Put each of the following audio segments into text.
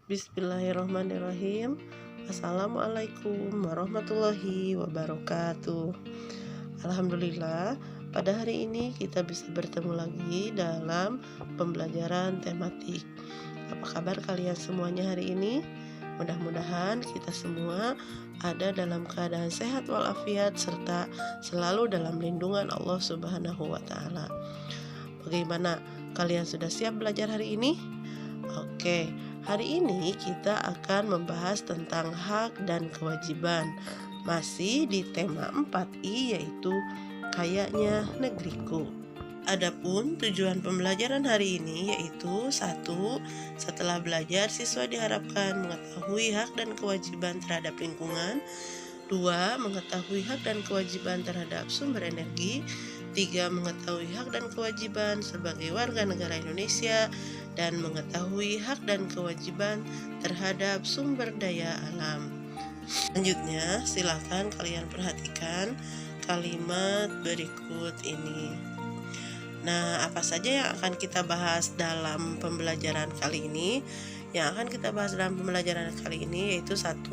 Bismillahirrahmanirrahim. Assalamualaikum warahmatullahi wabarakatuh. Alhamdulillah, pada hari ini kita bisa bertemu lagi dalam pembelajaran tematik. Apa kabar kalian semuanya hari ini? Mudah-mudahan kita semua ada dalam keadaan sehat walafiat serta selalu dalam lindungan Allah Subhanahu wa Ta'ala. Bagaimana? Kalian sudah siap belajar hari ini? Oke, hari ini kita akan membahas tentang hak dan kewajiban. Masih di tema 4I, yaitu kayaknya negeriku. Adapun tujuan pembelajaran hari ini yaitu 1. Setelah belajar, siswa diharapkan mengetahui hak dan kewajiban terhadap lingkungan. 2. Mengetahui hak dan kewajiban terhadap sumber energi. 3. Mengetahui hak dan kewajiban sebagai warga negara Indonesia dan mengetahui hak dan kewajiban terhadap sumber daya alam. Selanjutnya, silakan kalian perhatikan kalimat berikut ini. Nah, apa saja yang akan kita bahas dalam pembelajaran kali ini? Yang akan kita bahas dalam pembelajaran kali ini yaitu 1.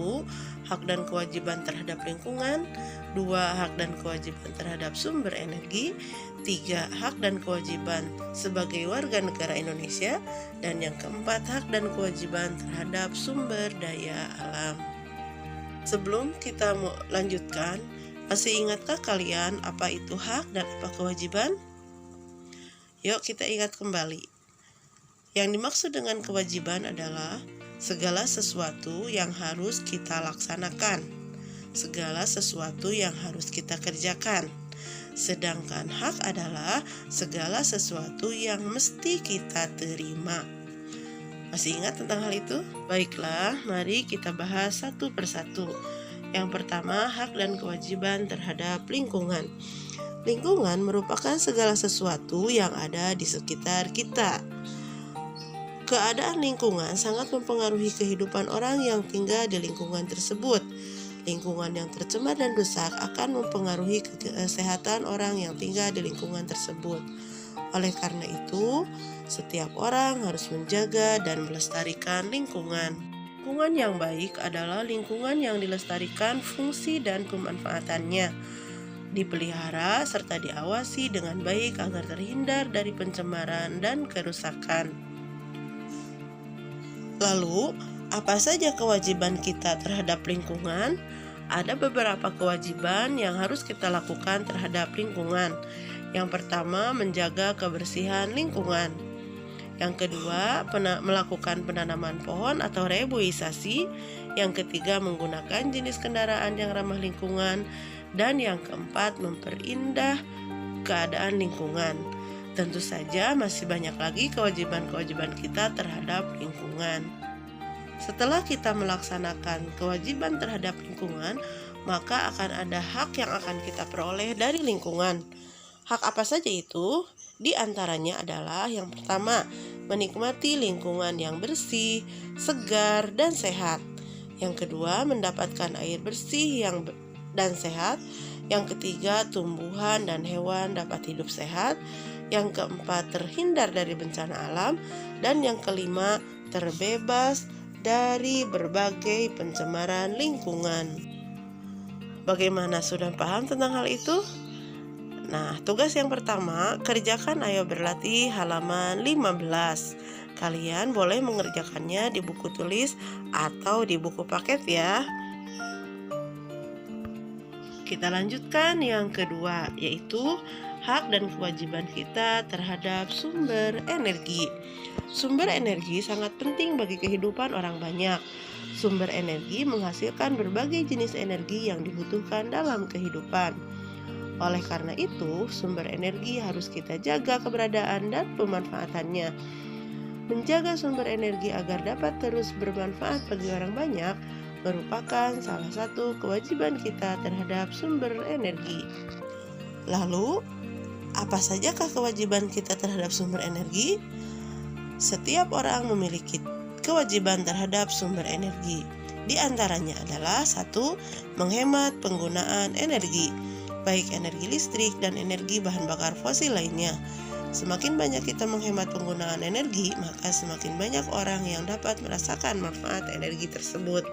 Hak dan kewajiban terhadap lingkungan. 2. Hak dan kewajiban terhadap sumber energi. 3. Hak dan kewajiban sebagai warga negara Indonesia. Dan yang keempat, hak dan kewajiban terhadap sumber daya alam. Sebelum kita lanjutkan, masih ingatkah kalian apa itu hak dan apa kewajiban? Yuk kita ingat kembali. Yang dimaksud dengan kewajiban adalah segala sesuatu yang harus kita laksanakan, segala sesuatu yang harus kita kerjakan. Sedangkan hak adalah segala sesuatu yang mesti kita terima. Masih ingat tentang hal itu? Baiklah, mari kita bahas satu persatu. Yang pertama, hak dan kewajiban terhadap lingkungan. Lingkungan merupakan segala sesuatu yang ada di sekitar kita. Keadaan lingkungan sangat mempengaruhi kehidupan orang yang tinggal di lingkungan tersebut. Lingkungan yang tercemar dan rusak akan mempengaruhi kesehatan orang yang tinggal di lingkungan tersebut. Oleh karena itu, setiap orang harus menjaga dan melestarikan lingkungan. Lingkungan yang baik adalah lingkungan yang dilestarikan fungsi dan pemanfaatannya, dipelihara serta diawasi dengan baik agar terhindar dari pencemaran dan kerusakan. Lalu, apa saja kewajiban kita terhadap lingkungan? Ada beberapa kewajiban yang harus kita lakukan terhadap lingkungan. Yang pertama, menjaga kebersihan lingkungan. Yang kedua, melakukan penanaman pohon atau reboisasi. Yang ketiga, menggunakan jenis kendaraan yang ramah lingkungan. Dan yang keempat, memperindah keadaan lingkungan. Tentu saja masih banyak lagi kewajiban-kewajiban kita terhadap lingkungan. Setelah kita melaksanakan kewajiban terhadap lingkungan, maka akan ada hak yang akan kita peroleh dari lingkungan. Hak apa saja itu? Di antaranya adalah yang pertama, menikmati lingkungan yang bersih, segar, dan sehat. Yang kedua, mendapatkan air bersih dan sehat. Yang ketiga, tumbuhan dan hewan dapat hidup sehat. Yang keempat, terhindar dari bencana alam. Dan yang kelima, terbebas dari berbagai pencemaran lingkungan. Bagaimana, sudah paham tentang hal itu? Nah, tugas yang pertama, kerjakan Ayo Berlatih halaman 15. Kalian boleh mengerjakannya di buku tulis atau di buku paket ya. Kita lanjutkan yang kedua, yaitu hak dan kewajiban kita terhadap sumber energi. Sumber energi sangat penting bagi kehidupan orang banyak. Sumber energi menghasilkan berbagai jenis energi yang dibutuhkan dalam kehidupan. Oleh karena itu, sumber energi harus kita jaga keberadaan dan pemanfaatannya. Menjaga sumber energi agar dapat terus bermanfaat bagi orang banyak merupakan salah satu kewajiban kita terhadap sumber energi. Lalu, apa sajakah kewajiban kita terhadap sumber energi? Setiap orang memiliki kewajiban terhadap sumber energi. Di antaranya adalah 1. Menghemat penggunaan energi, baik energi listrik dan energi bahan bakar fosil lainnya. Semakin banyak kita menghemat penggunaan energi, maka semakin banyak orang yang dapat merasakan manfaat energi tersebut.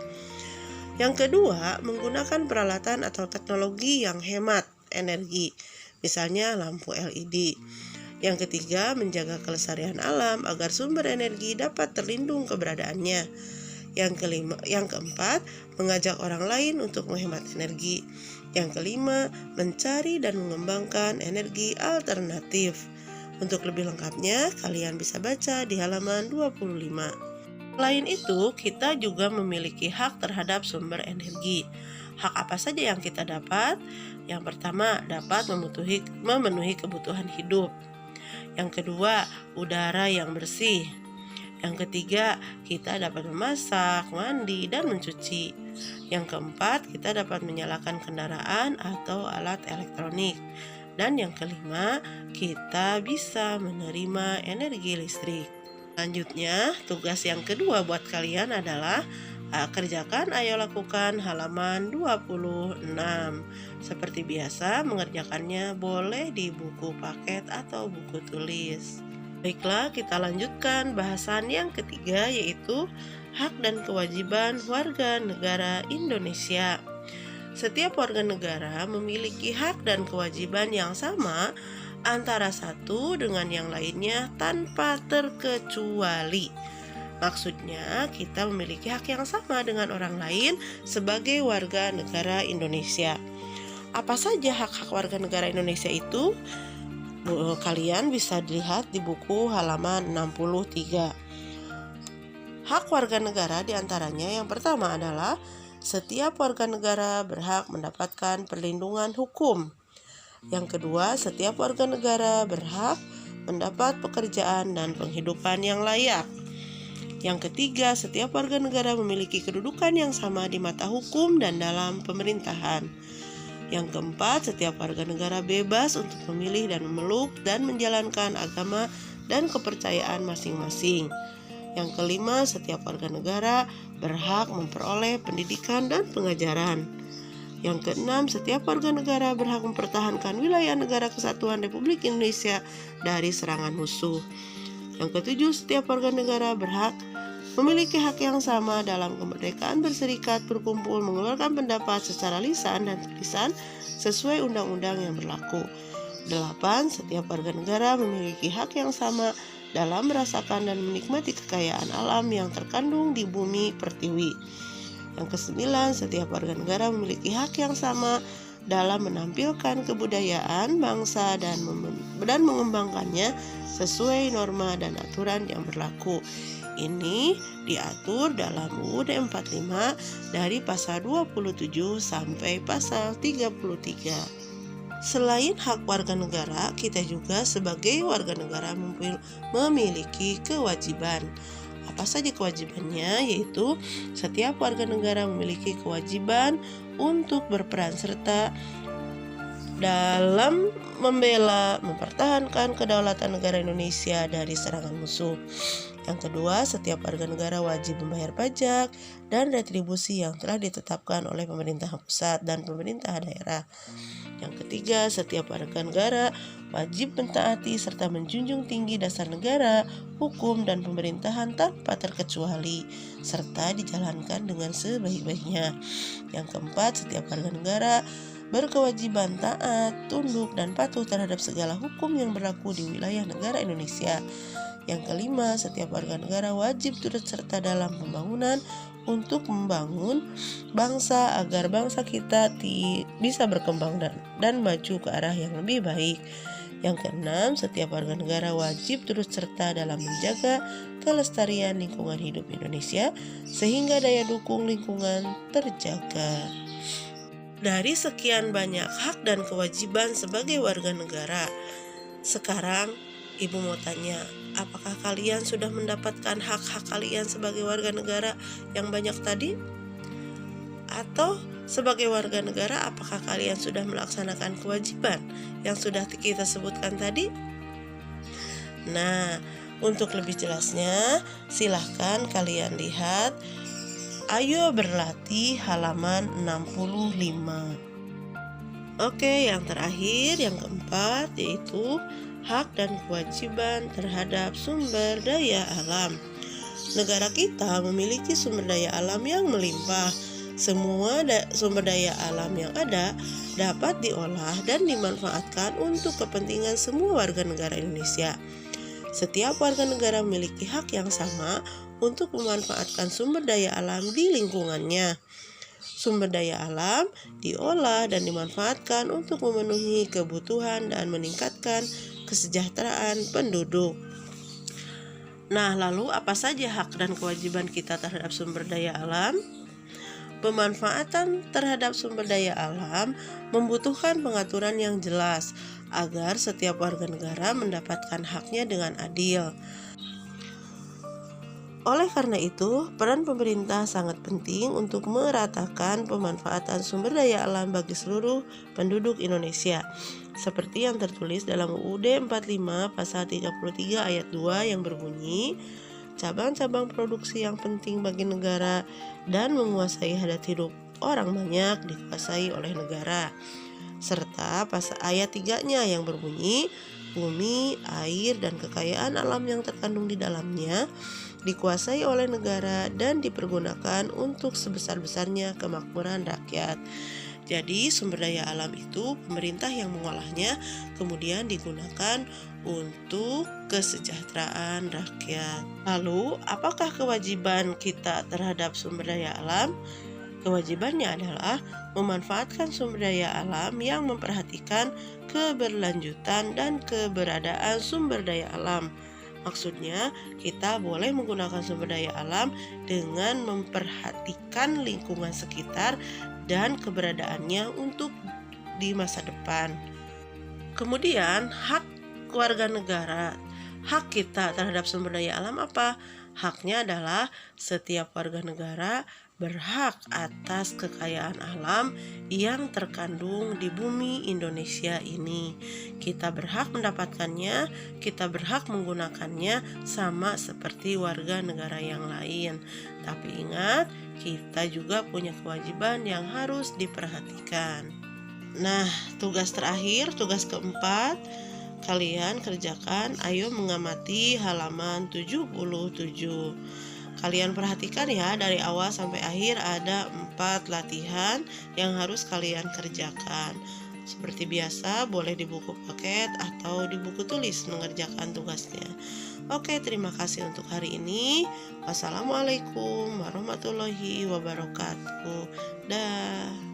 Yang kedua, menggunakan peralatan atau teknologi yang hemat energi, misalnya lampu LED. Yang ketiga, menjaga kelestarian alam agar sumber energi dapat terlindung keberadaannya. Yang keempat, mengajak orang lain untuk menghemat energi. Yang kelima, mencari dan mengembangkan energi alternatif. Untuk lebih lengkapnya, kalian bisa baca di halaman 25. Selain itu, kita juga memiliki hak terhadap sumber energi. Hak apa saja yang kita dapat? Yang pertama, dapat memenuhi kebutuhan hidup. Yang kedua, udara yang bersih. Yang ketiga, kita dapat memasak, mandi, dan mencuci. Yang keempat, kita dapat menyalakan kendaraan atau alat elektronik. Dan yang kelima, kita bisa menerima energi listrik. Selanjutnya, tugas yang kedua buat kalian adalah kerjakan, ayo lakukan halaman 26. Seperti biasa, mengerjakannya boleh di buku paket atau buku tulis. Baiklah, kita lanjutkan bahasan yang ketiga, yaitu hak dan kewajiban warga negara Indonesia. Setiap warga negara memiliki hak dan kewajiban yang sama antara satu dengan yang lainnya tanpa terkecuali. Maksudnya, kita memiliki hak yang sama dengan orang lain sebagai warga negara Indonesia. Apa saja hak-hak warga negara Indonesia itu? Kalian bisa dilihat di buku halaman 63. Hak warga negara diantaranya yang pertama adalah setiap warga negara berhak mendapatkan perlindungan hukum. Yang kedua, setiap warga negara berhak mendapat pekerjaan dan penghidupan yang layak. Yang ketiga, setiap warga negara memiliki kedudukan yang sama di mata hukum dan dalam pemerintahan. Yang keempat, setiap warga negara bebas untuk memilih dan memeluk dan menjalankan agama dan kepercayaan masing-masing. Yang kelima, setiap warga negara berhak memperoleh pendidikan dan pengajaran. Yang keenam, setiap warga negara berhak mempertahankan wilayah negara kesatuan Republik Indonesia dari serangan musuh. Yang ketujuh, setiap warga negara berhak memiliki hak yang sama dalam kemerdekaan berserikat, berkumpul, mengeluarkan pendapat secara lisan dan tulisan sesuai undang-undang yang berlaku. 8. Setiap warga negara memiliki hak yang sama dalam merasakan dan menikmati kekayaan alam yang terkandung di bumi pertiwi. Yang ke-9, setiap warga negara memiliki hak yang sama dalam menampilkan kebudayaan bangsa dan mengembangkannya sesuai norma dan aturan yang berlaku. Ini diatur dalam UUD 45 dari pasal 27 sampai pasal 33. Selain hak warga negara, kita juga sebagai warga negara memiliki kewajiban. Apa saja kewajibannya? Yaitu setiap warga negara memiliki kewajiban untuk berperan serta dalam membela, mempertahankan kedaulatan negara Indonesia dari serangan musuh. Yang kedua, setiap warga negara wajib membayar pajak dan retribusi yang telah ditetapkan oleh pemerintah pusat dan pemerintah daerah. Yang ketiga, setiap warga negara wajib mentaati serta menjunjung tinggi dasar negara, hukum, dan pemerintahan tanpa terkecuali, serta dijalankan dengan sebaik-baiknya. Yang keempat, setiap warga negara berkewajiban taat, tunduk, dan patuh terhadap segala hukum yang berlaku di wilayah negara Indonesia. Yang kelima, setiap warga negara wajib turut serta dalam pembangunan untuk membangun bangsa agar bangsa kita bisa berkembang dan maju ke arah yang lebih baik. Yang keenam, setiap warga negara wajib turut serta dalam menjaga kelestarian lingkungan hidup Indonesia sehingga daya dukung lingkungan terjaga. Dari sekian banyak hak dan kewajiban sebagai warga negara, sekarang Ibu mau tanya, apakah kalian sudah mendapatkan hak-hak kalian sebagai warga negara yang banyak tadi? Atau sebagai warga negara, apakah kalian sudah melaksanakan kewajiban yang sudah kita sebutkan tadi? Nah, untuk lebih jelasnya, silahkan kalian lihat Ayo Berlatih halaman 65. Oke, yang terakhir, yang keempat, yaitu hak dan kewajiban terhadap sumber daya alam. Negara kita memiliki sumber daya alam yang melimpah. Semua sumber daya alam yang ada dapat diolah dan dimanfaatkan untuk kepentingan semua warga negara Indonesia. Setiap warga negara memiliki hak yang sama untuk memanfaatkan sumber daya alam di lingkungannya. Sumber daya alam diolah dan dimanfaatkan untuk memenuhi kebutuhan dan meningkatkan kesejahteraan penduduk. Nah, lalu apa saja hak dan kewajiban kita terhadap sumber daya alam? Pemanfaatan terhadap sumber daya alam membutuhkan pengaturan yang jelas agar setiap warga negara mendapatkan haknya dengan adil. Oleh karena itu, peran pemerintah sangat penting untuk meratakan pemanfaatan sumber daya alam bagi seluruh penduduk Indonesia. Seperti yang tertulis dalam UUD 45 pasal 33 ayat 2 yang berbunyi, cabang-cabang produksi yang penting bagi negara dan menguasai hadat hidup orang banyak dikuasai oleh negara. Serta pasal ayat 3-nya yang berbunyi, bumi, air, dan kekayaan alam yang terkandung di dalamnya dikuasai oleh negara dan dipergunakan untuk sebesar-besarnya kemakmuran rakyat. Jadi sumber daya alam itu pemerintah yang mengolahnya kemudian digunakan untuk kesejahteraan rakyat. Lalu, apakah kewajiban kita terhadap sumber daya alam? Kewajibannya adalah memanfaatkan sumber daya alam yang memperhatikan keberlanjutan dan keberadaan sumber daya alam. Maksudnya, kita boleh menggunakan sumber daya alam dengan memperhatikan lingkungan sekitar dan keberadaannya untuk di masa depan. Kemudian, hak warga negara. Hak kita terhadap sumber daya alam apa? Haknya adalah setiap warga negara berhak atas kekayaan alam yang terkandung di bumi Indonesia ini. Kita berhak mendapatkannya, kita berhak menggunakannya sama seperti warga negara yang lain. Tapi ingat, kita juga punya kewajiban yang harus diperhatikan. Nah, tugas terakhir, tugas keempat, kalian kerjakan, ayo mengamati halaman 77. Kalian perhatikan ya, dari awal sampai akhir ada 4 latihan yang harus kalian kerjakan. Seperti biasa, boleh di buku paket atau di buku tulis mengerjakan tugasnya. Oke, terima kasih untuk hari ini. Wassalamualaikum warahmatullahi wabarakatuh. Dah.